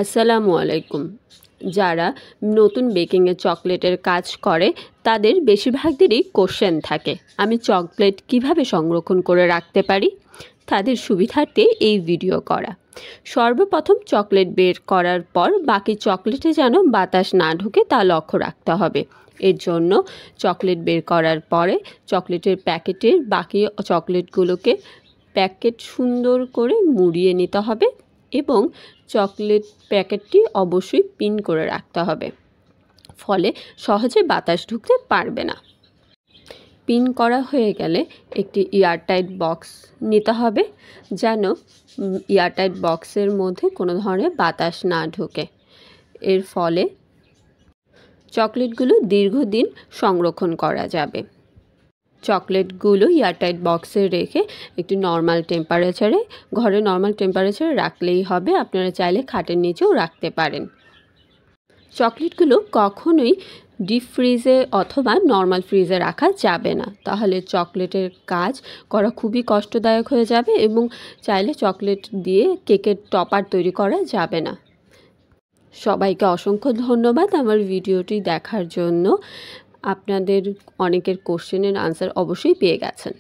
আসসালামু আলাইকুম। যারা নতুন বেকিংয়ে চকলেটের কাজ করে তাদের বেশিরভাগদেরই কোশ্চেন থাকে, আমি চকলেট কিভাবে সংরক্ষণ করে রাখতে পারি। তাদের সুবিধার্থে এই ভিডিও করা। সর্বপ্রথম চকলেট বের করার পর বাকি চকলেটে যেন বাতাস না ঢুকে তা লক্ষ্য রাখতে হবে। এর জন্য চকলেট বের করার পরে চকলেটের প্যাকেটের বাকি চকলেটগুলোকে প্যাকেট সুন্দর করে মুড়িয়ে নিতে হবে এবং চকলেট প্যাকেটটি অবশ্যই পিন করে রাখতে হবে, ফলে সহজে বাতাস ঢুকতে পারবে না। পিন করা হয়ে গেলে একটি এয়ারটাইট বক্স নিতে হবে, যেন এয়ারটাইট বক্সের মধ্যে কোনো ধরনের বাতাস না ঢোকে। এর ফলে চকলেটগুলো দীর্ঘদিন সংরক্ষণ করা যাবে। চকলেটগুলো এয়ারটাইট বক্সে রেখে একটি নর্মাল টেম্পারেচারে, ঘরে নর্মাল টেম্পারেচারে রাখলেই হবে। আপনারা চাইলে খাটের নিচেও রাখতে পারেন। চকলেটগুলো কখনোই ডিপ ফ্রিজে অথবা নর্মাল ফ্রিজে রাখা যাবে না, তাহলে চকলেটের কাজ করা খুবই কষ্টদায়ক হয়ে যাবে এবং চাইলে চকলেট দিয়ে কেকের টপার তৈরি করা যাবে না। সবাইকে অসংখ্য ধন্যবাদ আমার ভিডিওটি দেখার জন্য। আপনাদের অনেকের কোশ্চেনের আনসার অবশ্যই পেয়ে গেছেন।